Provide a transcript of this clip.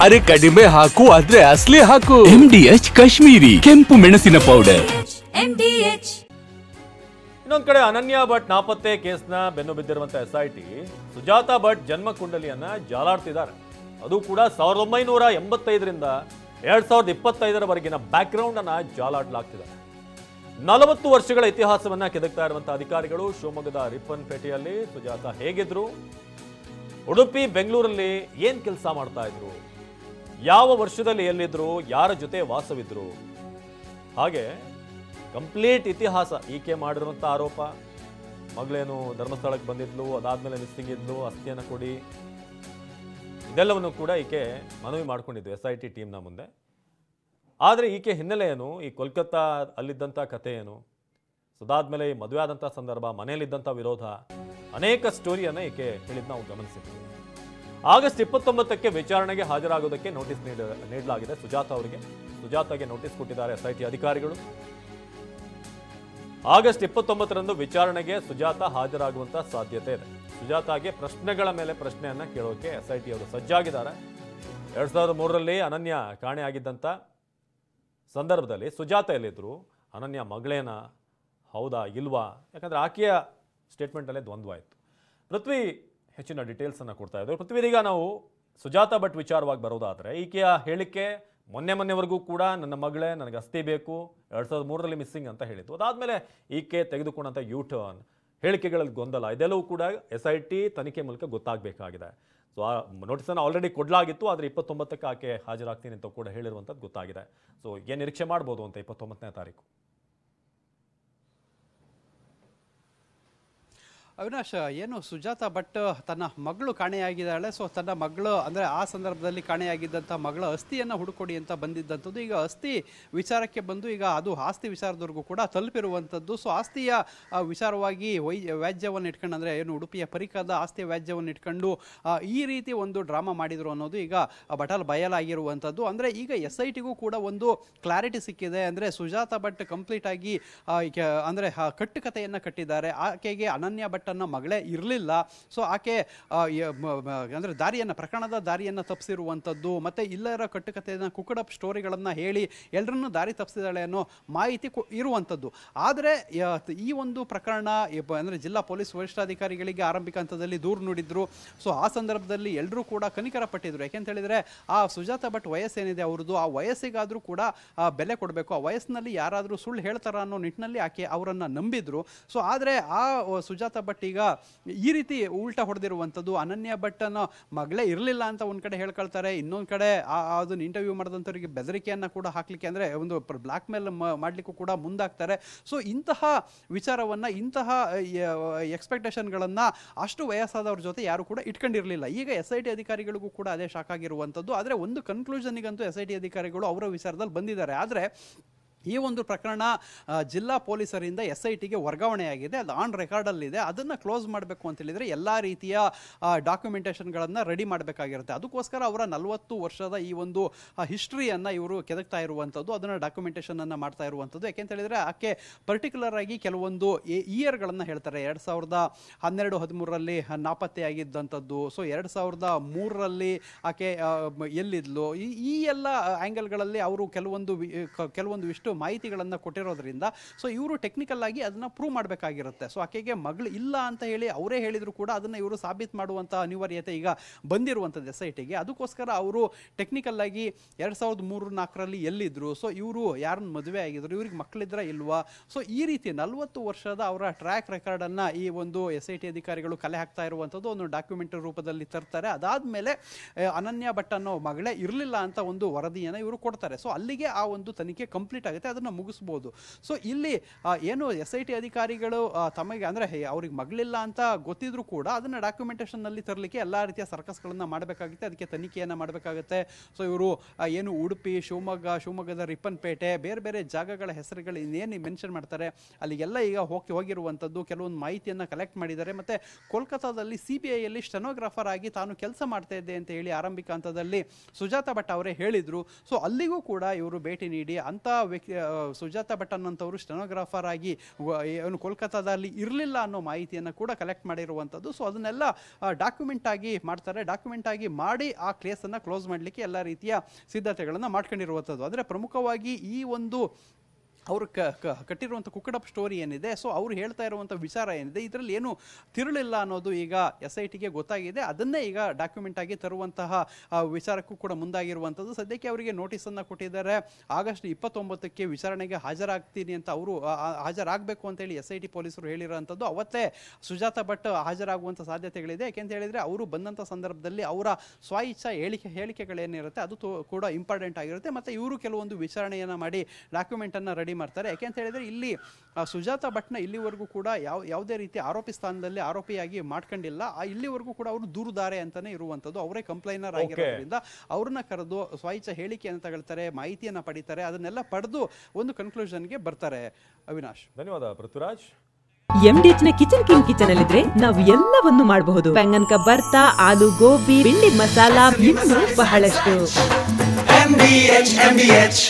ಅರೆ ಕಡಿಮೆ ಹಾಕು ಆದ್ರೆ ಅಸಲಿ ಹಾಕು. MDH ಕಾಶ್ಮೀರಿ ಕೆಂಪು ಮೆಣಸಿನ ಪೌಡರ್. MDH. ಇನ್ನೊಂದ್ ಕಡೆ ಅನನ್ಯ ಭಟ್ ನಾಪತ್ತೆ ಕೇಸ್ನ ಬೆನ್ನು ಬಿದ್ದಿರುವಂತ SIT ಸುಜಾತಾ ಭಟ್ ಜನ್ಮ ಕುಂಡಲಿಯನ್ನ ಜಾಲಾಡ್ತಿದ್ದಾರೆ. ಅದು ಕೂಡ 1985ರಿಂದ 2025ರವರೆಗಿನ ಬ್ಯಾಕ್ ಗ್ರೌಂಡ್ ಅನ್ನ ಜಾಲಾಡ್ಲಾಗ್ತಿದೆ. 40 ವರ್ಷಗಳ ಇತಿಹಾಸವನ್ನ ಕೆದಕ್ತಾ ಇರುವಂತಹ ಅಧಿಕಾರಿಗಳು ಶಿವಮೊಗ್ಗದ ರಿಪ್ಪನ್ಪೇಟೆಯಲ್ಲಿ ಸುಜಾತಾ ಹೇಗಿದ್ರು, ಉಡುಪಿ ಬೆಂಗಳೂರಲ್ಲಿ ಏನ್ ಕೆಲಸ ಮಾಡ್ತಾ ಇದ್ರು, ಯಾವ ವರ್ಷದಲ್ಲಿ ಎಲ್ಲಿದ್ರು, ಯಾರ ಜೊತೆ ವಾಸವಿದ್ರು, ಹಾಗೆ ಕಂಪ್ಲೀಟ್ ಇತಿಹಾಸ. ಈಕೆ ಮಾಡಿರುವಂಥ ಆರೋಪ, ಮಗಳೇನು ಧರ್ಮಸ್ಥಳಕ್ಕೆ ಬಂದಿದ್ಲು, ಅದಾದ್ಮೇಲೆ ಮಿಸ್ಸಿಂಗ್ ಇದ್ಲು, ಅಸ್ಥಿಯನ್ನು ಕೊಡಿ, ಇದೆಲ್ಲವನ್ನು ಕೂಡ ಈಕೆ ಮನವಿ ಮಾಡ್ಕೊಂಡಿದ್ದು SIT ಟೀಮ್ನ ಮುಂದೆ. ಆದರೆ ಈಕೆ ಹಿನ್ನೆಲೆ ಏನು, ಈ ಕೋಲ್ಕತ್ತಾ ಅಲ್ಲಿದ್ದಂಥ ಕಥೆ ಏನು, ಅದಾದ್ಮೇಲೆ ಈ ಮದುವೆ ಆದಂಥ ಸಂದರ್ಭ, ಮನೆಯಲ್ಲಿದ್ದಂಥ ವಿರೋಧ, ಅನೇಕ ಸ್ಟೋರಿಯನ್ನು ಈಕೆ ಹೇಳಿದ್ ನಾವು ಗಮನಿಸಿದ್ವಿ. ಆಗಸ್ಟ್ 29ಕ್ಕೆ ವಿಚಾರಣೆಗೆ ಹಾಜರಾಗೋದಕ್ಕೆ ನೋಟಿಸ್ ನೀಡಲಾಗಿದೆ ಸುಜಾತಾಗೆ ನೋಟಿಸ್ ಕೊಟ್ಟಿದ್ದಾರೆ SIT ಅಧಿಕಾರಿಗಳು. ಆಗಸ್ಟ್ 29ರಂದು ವಿಚಾರಣೆಗೆ ಸುಜಾತಾ ಹಾಜರಾಗುವಂತ ಸಾಧ್ಯತೆ ಇದೆ. ಸುಜಾತಾಗೆ ಪ್ರಶ್ನೆಗಳ ಮೇಲೆ ಪ್ರಶ್ನೆಯನ್ನ ಕೇಳೋಕೆ SIT ಅವರು ಸಜ್ಜಾಗಿದ್ದಾರೆ. 2003ರಲ್ಲಿ ಅನನ್ಯ ಕಾಣೆಯಾಗಿದ್ದಂಥ ಸಂದರ್ಭದಲ್ಲಿ ಸುಜಾತಾ ಎಲ್ಲಿದ್ರು, ಅನನ್ಯ ಮಗಳೇನ, ಹೌದಾ ಇಲ್ವಾ, ಯಾಕಂದ್ರೆ ಆಕೆಯ ಸ್ಟೇಟ್ಮೆಂಟಲ್ಲೇ ದ್ವಂದ್ವ ಆಯಿತು. ಪೃಥ್ವಿ ಹೆಚ್ಚಿನ ಡೀಟೇಲ್ಸನ್ನು ಕೊಡ್ತಾ ಇದ್ರು. ಪೃಥ್ವಿರೀಗ ನಾವು ಸುಜಾತಾ ಭಟ್ ವಿಚಾರವಾಗಿ ಬರೋದಾದರೆ, ಈಕೆಯ ಹೇಳಿಕೆ ಮೊನ್ನೆವರೆಗೂ ಕೂಡ ನನ್ನ ಮಗಳೇ, ನನಗೆ ಅಸ್ಥಿ ಬೇಕು, 2003ರಲ್ಲಿ ಮಿಸ್ಸಿಂಗ್ ಅಂತ ಹೇಳಿದ್ದು. ಅದಾದಮೇಲೆ ಈಕೆ ತೆಗೆದುಕೊಂಡಂಥ U-turn, ಹೇಳಿಕೆಗಳಲ್ಲಿ ಗೊಂದಲ, ಇದೆಲ್ಲವೂ ಕೂಡ SIT ತನಿಖೆ ಮೂಲಕ ಗೊತ್ತಾಗಬೇಕಾಗಿದೆ. ಸೊ ಆ ನೋಟಿಸನ್ನು ಆಲ್ರೆಡಿ ಕೊಡಲಾಗಿತ್ತು, ಆದರೆ 29ಕ್ಕೆ ಆಕೆ ಹಾಜರಾಗ್ತೀನಿ ಅಂತ ಕೂಡ ಹೇಳಿರುವಂಥದ್ದು ಗೊತ್ತಾಗಿದೆ. ಸೊ ಏನು ನಿರೀಕ್ಷೆ ಮಾಡ್ಬೋದು ಅಂತ 29ನೇ ತಾರೀಕು? ಅವಿನಾಶ್, ಏನು ಸುಜಾತಾ ಭಟ್ ತನ್ನ ಮಗಳು ಕಾಣೆಯಾಗಿದ್ದಾಳೆ. ಸೊ ತನ್ನ ಮಗಳು ಅಂದರೆ ಆ ಸಂದರ್ಭದಲ್ಲಿ ಕಾಣೆಯಾಗಿದ್ದಂಥ ಮಗಳ ಅಸ್ಥಿಯನ್ನು ಹುಡುಕೊಡಿ ಅಂತ ಬಂದಿದ್ದಂಥದ್ದು. ಈಗ ಅಸ್ಥಿ ವಿಚಾರಕ್ಕೆ ಬಂದು ಈಗ ಅದು ಆಸ್ತಿ ವಿಚಾರದವರೆಗೂ ಕೂಡ ತಲುಪಿರುವಂಥದ್ದು. ಸೊ ಆಸ್ತಿಯ ವಿಚಾರವಾಗಿ ವ್ಯಾಜ್ಯವನ್ನು ಇಟ್ಕೊಂಡು, ಅಂದರೆ ಏನು ಉಡುಪಿಯ ಪರಿಕರದ ಆಸ್ತಿಯ ವ್ಯಾಜ್ಯವನ್ನು ಇಟ್ಕೊಂಡು ಈ ರೀತಿ ಒಂದು ಡ್ರಾಮಾ ಮಾಡಿದರು ಅನ್ನೋದು ಈಗ ಬಯಲಾಗಿರುವಂಥದ್ದು. ಅಂದರೆ ಈಗ SITಗೂ ಕೂಡ ಒಂದು ಕ್ಲಾರಿಟಿ ಸಿಕ್ಕಿದೆ. ಅಂದರೆ ಸುಜಾತಾ ಭಟ್ ಕಂಪ್ಲೀಟ್ ಆಗಿ ಅಂದರೆ ಕಟ್ಟುಕತೆಯನ್ನು ಕಟ್ಟಿದ್ದಾರೆ. ಆಕೆಗೆ ಅನನ್ಯ ಭಟ್ ಅನ್ನೋ ಮಗಳೇ ಇರಲಿಲ್ಲ. ಸೊ ಆಕೆ ಅಂದರೆ ಪ್ರಕರಣದ ದಾರಿಯನ್ನು ತಪ್ಪಿಸಿರುವಂಥದ್ದು, ಮತ್ತು ಇಲ್ಲರ ಕಟ್ಟುಕತೆಯನ್ನು ಕುಕ್ಕಡಪ್ ಸ್ಟೋರಿಗಳನ್ನು ಹೇಳಿ ಎಲ್ಲರನ್ನೂ ದಾರಿ ತಪ್ಪಿಸಿದಾಳೆ ಅನ್ನೋ ಮಾಹಿತಿ ಇರುವಂಥದ್ದು. ಆದರೆ ಈ ಒಂದು ಪ್ರಕರಣ ಅಂದರೆ ಜಿಲ್ಲಾ ಪೊಲೀಸ್ ವರಿಷ್ಠಾಧಿಕಾರಿಗಳಿಗೆ ಆರಂಭಿಕ ಹಂತದಲ್ಲಿ ದೂರು ನೀಡಿದ್ರು. ಸೊ ಆ ಸಂದರ್ಭದಲ್ಲಿ ಎಲ್ಲರೂ ಕೂಡ ಕನಿಕರ ಪಟ್ಟಿದ್ರು. ಯಾಕೆಂತ ಹೇಳಿದರೆ ಆ ಸುಜಾತಾ ಭಟ್ ವಯಸ್ಸೇನಿದೆ ಅವ್ರದ್ದು, ಆ ವಯಸ್ಸಿಗಾದರೂ ಕೂಡ ಬೆಲೆ ಕೊಡಬೇಕು. ಆ ವಯಸ್ಸಿನಲ್ಲಿ ಯಾರಾದರೂ ಸುಳ್ಳು ಹೇಳ್ತಾರ ಅನ್ನೋ ನಿಟ್ಟಿನಲ್ಲಿ ಆಕೆ ಅವರನ್ನು ನಂಬಿದ್ರು. ಸೊ ಆದರೆ ಆ ಸುಜಾತಾ ಭಟ್ ಈಗ ಈ ರೀತಿ ಉಲ್ಟಾ ಹೊಡೆದಿರುವಂಥದ್ದು. ಅನನ್ಯ ಭಟ್ ಅನ್ನೋ ಮಗಳೇ ಇರಲಿಲ್ಲ ಅಂತ ಒಂದು ಕಡೆ ಹೇಳ್ಕೊಳ್ತಾರೆ, ಇನ್ನೊಂದು ಕಡೆ ಅದನ್ನು ಇಂಟರ್ವ್ಯೂ ಮಾಡಿದಂಥವ್ರಿಗೆ ಬೆದರಿಕೆಯನ್ನು ಕೂಡ ಹಾಕಲಿಕ್ಕೆ, ಅಂದರೆ ಒಂದು ಬ್ಲ್ಯಾಕ್ ಮೇಲ್ ಮಾಡಲಿಕ್ಕೂ ಕೂಡ ಮುಂದಾಗ್ತಾರೆ. ಸೊ ಇಂತಹ ವಿಚಾರವನ್ನು, ಇಂತಹ ಎಕ್ಸ್ಪೆಕ್ಟೇಷನ್ಗಳನ್ನು ಅಷ್ಟು ವಯಸ್ಸಾದವ್ರ ಜೊತೆ ಯಾರು ಕೂಡ ಇಟ್ಕೊಂಡಿರಲಿಲ್ಲ. ಈಗ SIT ಅಧಿಕಾರಿಗಳಿಗೂ ಕೂಡ ಅದೇ ಶಾಕ್ ಆಗಿರುವಂಥದ್ದು. ಆದರೆ ಒಂದು ಕನ್ಕ್ಲೂಷನ್ಗಂತೂ SIT ಅಧಿಕಾರಿಗಳು ಅವರ ವಿಚಾರದಲ್ಲಿ ಬಂದಿದ್ದಾರೆ. ಆದರೆ ಈ ಒಂದು ಪ್ರಕರಣ ಜಿಲ್ಲಾ ಪೊಲೀಸರಿಂದ SITಗೆ ವರ್ಗಾವಣೆಯಾಗಿದೆ, ಅದು ಆನ್ ರೆಕಾರ್ಡಲ್ಲಿದೆ. ಅದನ್ನು ಕ್ಲೋಸ್ ಮಾಡಬೇಕು ಅಂತ ಹೇಳಿದರೆ ಎಲ್ಲ ರೀತಿಯ ಡಾಕ್ಯುಮೆಂಟೇಷನ್ಗಳನ್ನು ರೆಡಿ ಮಾಡಬೇಕಾಗಿರುತ್ತೆ. ಅದಕ್ಕೋಸ್ಕರ ಅವರ 40 ವರ್ಷದ ಈ ಒಂದು ಹಿಸ್ಟ್ರಿಯನ್ನು ಇವರು ಕೆದಕ್ತಾ ಇರುವಂಥದ್ದು, ಅದನ್ನು ಡಾಕ್ಯುಮೆಂಟೇಷನನ್ನು ಮಾಡ್ತಾ ಇರುವಂಥದ್ದು. ಯಾಕೆಂತ ಹೇಳಿದರೆ ಆಕೆ ಪರ್ಟಿಕ್ಯುಲರ್ ಆಗಿ ಕೆಲವೊಂದು ಇಯರ್ಗಳನ್ನು ಹೇಳ್ತಾರೆ. 2012-13ರಲ್ಲಿ ನಾಪತ್ತೆಯಾಗಿದ್ದಂಥದ್ದು. ಸೊ 2003ರಲ್ಲಿ ಆಕೆ ಎಲ್ಲಿದ್ಲು, ಈ ಎಲ್ಲ ಆ್ಯಂಗಲ್ಗಳಲ್ಲಿ ಅವರು ಕೆಲವೊಂದು ಇಷ್ಟು ಮಾಹಿತಿಗಳನ್ನು ಕೊಟ್ಟಿರೋದ್ರಿಂದ ಸೊ ಇವರು ಟೆಕ್ನಿಕಲ್ ಆಗಿ ಅದನ್ನ ಪ್ರೂವ್ ಮಾಡಬೇಕಾಗಿರುತ್ತೆ. ಸೊ ಆಕೆಗೆ ಮಗಳು ಇಲ್ಲ ಅಂತ ಹೇಳಿ ಅವರೇ ಹೇಳಿದ್ರು ಕೂಡ ಅದನ್ನು ಇವರು ಸಾಬೀತು ಮಾಡುವಂಥ ಅನಿವಾರ್ಯತೆ ಈಗ ಬಂದಿರುವಂಥದ್ದು SITಗೆ. ಅದಕ್ಕೋಸ್ಕರ ಅವರು ಟೆಕ್ನಿಕಲ್ ಆಗಿ 2003-4ರಲ್ಲಿ ಎಲ್ಲಿದ್ರು, ಸೊ ಇವರು ಯಾರನ್ನ ಮದುವೆ ಆಗಿದ್ರು, ಇವ್ರಿಗೆ ಮಕ್ಕಳಿದ್ರ ಇಲ್ವಾ, ಸೊ ಈ ರೀತಿ 40 ವರ್ಷದ ಅವರ ಟ್ರ್ಯಾಕ್ ರೆಕಾರ್ಡನ್ನು ಈ ಒಂದು SIT ಅಧಿಕಾರಿಗಳು ಕಲೆ ಹಾಕ್ತಾ ಇರುವಂಥದ್ದು ಒಂದು ಡಾಕ್ಯುಮೆಂಟರಿ ರೂಪದಲ್ಲಿ ತರ್ತಾರೆ. ಅದಾದಮೇಲೆ ಅನನ್ಯ ಭಟ್ ಅನ್ನೋ ಮಗಳೇ ಇರಲಿಲ್ಲ ಅಂತ ಒಂದು ವರದಿಯನ್ನು ಇವರು ಕೊಡ್ತಾರೆ. ಸೊ ಅಲ್ಲಿಗೆ ಆ ಒಂದು ತನಿಖೆ ಕಂಪ್ಲೀಟ್ ಆಗುತ್ತೆ, ಅದನ್ನು ಮುಗಿಸ್ಬೋದು. ಸೊ ಇಲ್ಲಿ ಏನು SIT ಅಧಿಕಾರಿಗಳು ತಮಗೆ ಅಂದರೆ ಅವ್ರಿಗೆ ಮಗಳಿಲ್ಲ ಅಂತ ಗೊತ್ತಿದ್ರು ಕೂಡ ಅದನ್ನು ಡಾಕ್ಯುಮೆಂಟೇಷನ್ನಲ್ಲಿ ತರಲಿಕ್ಕೆ ಎಲ್ಲ ರೀತಿಯ ಸರ್ಕಸ್ಗಳನ್ನು ಮಾಡಬೇಕಾಗುತ್ತೆ, ಅದಕ್ಕೆ ತನಿಖೆಯನ್ನು ಮಾಡಬೇಕಾಗುತ್ತೆ. ಸೊ ಇವರು ಏನು ಉಡುಪಿ, ಶಿವಮೊಗ್ಗದ ರಿಪ್ಪನ್ಪೇಟೆ, ಬೇರೆ ಬೇರೆ ಜಾಗಗಳ ಹೆಸರುಗಳು ಇನ್ನೇನು ಮೆನ್ಷನ್ ಮಾಡ್ತಾರೆ ಅಲ್ಲಿಗೆಲ್ಲ ಈಗ ಹೋಗಿರುವಂಥದ್ದು, ಕೆಲವೊಂದು ಮಾಹಿತಿಯನ್ನು ಕಲೆಕ್ಟ್ ಮಾಡಿದ್ದಾರೆ. ಮತ್ತು ಕೋಲ್ಕತ್ತಾದಲ್ಲಿ CBIಯಲ್ಲಿ ಸ್ಟೆನೋಗ್ರಾಫರ್ ಆಗಿ ತಾನು ಕೆಲಸ ಮಾಡ್ತಾ ಇದ್ದೆ ಅಂತ ಹೇಳಿ ಆರಂಭಿಕ ಹಂತದಲ್ಲಿ ಸುಜಾತಾ ಭಟ್ ಅವರೇ ಹೇಳಿದರು. ಸೊ ಅಲ್ಲಿಗೂ ಕೂಡ ಇವರು ಭೇಟಿ ನೀಡಿ ಅಂಥ ಸುಜಾತಾ ಭಟ್ ಅನ್ನೋಂಥವ್ರು ಸ್ಟೆನೋಗ್ರಾಫರ್ ಆಗಿ ಏನು ಕೋಲ್ಕತ್ತಾದಲ್ಲಿ ಇರಲಿಲ್ಲ ಅನ್ನೋ ಮಾಹಿತಿಯನ್ನು ಕೂಡ ಕಲೆಕ್ಟ್ ಮಾಡಿರುವಂಥದ್ದು. ಸೊ ಅದನ್ನೆಲ್ಲ ಡಾಕ್ಯುಮೆಂಟ್ ಆಗಿ ಮಾಡ್ತಾರೆ. ಡಾಕ್ಯುಮೆಂಟ್ ಆಗಿ ಮಾಡಿ ಆ ಕೇಸನ್ನು ಕ್ಲೋಸ್ ಮಾಡಲಿಕ್ಕೆ ಎಲ್ಲ ರೀತಿಯ ಸಿದ್ಧತೆಗಳನ್ನು ಮಾಡ್ಕೊಂಡಿರುವಂಥದ್ದು. ಆದರೆ ಪ್ರಮುಖವಾಗಿ ಈ ಒಂದು ಅವರು ಕಟ್ಟಿರುವಂಥ ಕುಕ್ಕಡಪ್ ಸ್ಟೋರಿ ಏನಿದೆ, ಸೊ ಅವರು ಹೇಳ್ತಾ ಇರುವಂಥ ವಿಚಾರ ಏನಿದೆ, ಇದರಲ್ಲಿ ಏನು ತಿರುಳಿಲ್ಲ ಅನ್ನೋದು ಈಗ SITಗೆ ಗೊತ್ತಾಗಿದೆ. ಅದನ್ನೇ ಈಗ ಡಾಕ್ಯುಮೆಂಟ್ ಆಗಿ ತರುವಂತಹ ವಿಚಾರಕ್ಕೂ ಕೂಡ ಮುಂದಾಗಿರುವಂಥದ್ದು. ಸದ್ಯಕ್ಕೆ ಅವರಿಗೆ ನೋಟಿಸನ್ನು ಕೊಟ್ಟಿದ್ದಾರೆ. ಆಗಸ್ಟ್ 29ಕ್ಕೆ ವಿಚಾರಣೆಗೆ ಹಾಜರಾಗ್ತೀನಿ ಅಂತ ಅವರು ಹಾಜರಾಗಬೇಕು ಅಂತೇಳಿ SIT ಪೊಲೀಸರು ಹೇಳಿರೋಂಥದ್ದು. ಅವತ್ತೇ ಸುಜಾತಾ ಭಟ್ ಹಾಜರಾಗುವಂಥ ಸಾಧ್ಯತೆಗಳಿದೆ. ಯಾಕೆಂತ ಹೇಳಿದರೆ ಅವರು ಬಂದಂಥ ಸಂದರ್ಭದಲ್ಲಿ ಅವರ ಸ್ವಇಚ್ಛಾ ಹೇಳಿಕೆಗಳೇನಿರುತ್ತೆ ಅದು ಕೂಡ ಇಂಪಾರ್ಟೆಂಟ್ ಆಗಿರುತ್ತೆ. ಮತ್ತು ಇವರು ಕೆಲವೊಂದು ವಿಚಾರಣೆಯನ್ನು ಮಾಡಿ ಡಾಕ್ಯುಮೆಂಟನ್ನು ರೆಡಿ ಮಾಡ್ತಾರೆ. ಯಾಕೆಂತ ಹೇಳಿದ್ರೆ ಇಲ್ಲಿ ಸುಜಾತಾ ಭಟ್ನ ಇಲ್ಲಿವರೆಗೂ ಕೂಡ ಯಾವುದೇ ರೀತಿ ಆರೋಪಿ ಸ್ಥಾನದಲ್ಲಿ ಆರೋಪಿಯಾಗಿ ಮಾಡ್ಕೊಂಡಿಲ್ಲ. ಇಲ್ಲಿವರೆಗೂ ಕೂಡ ಅವರು ದೂರುದಾರೆ ಅಂತಾನೆ ಇರುವಂಥದ್ದು. ಅವರೇ ಕಂಪ್ಲೈನರ್ ಆಗಿರೋದ್ರಿಂದ ಅವ್ರನ್ನ ಕರೆದು ಸ್ವಇಚ್ಛಾ ಹೇಳಿಕೆಯನ್ನು ತಗೊಳ್ತಾರೆ, ಮಾಹಿತಿಯನ್ನು ಪಡಿತಾರೆ. ಅದನ್ನೆಲ್ಲ ಪಡೆದು ಒಂದು ಕನ್ಕ್ಲೂಷನ್ಗೆ ಬರ್ತಾರೆ. ಅವಿನಾಶ್, ಧನ್ಯವಾದ ಪೃಥ್ವಿರಾಜ್. MDH ನ ಕಿಚನ್ ಕಿಂಗ್ ಕಿಚನ್ ಅಲ್ಲಿದ್ರೆ ನಾವು ಎಲ್ಲವನ್ನು ಮಾಡಬಹುದು. ಬೆಂಗನ್ ಕ ಬರ್ತಾ, ಆಲೂ ಗೋಬಿ, ಪಿಂಡಿ ಮಸಾಲಾ, ಇನ್ನೂ ಬಹಳಷ್ಟು. MDH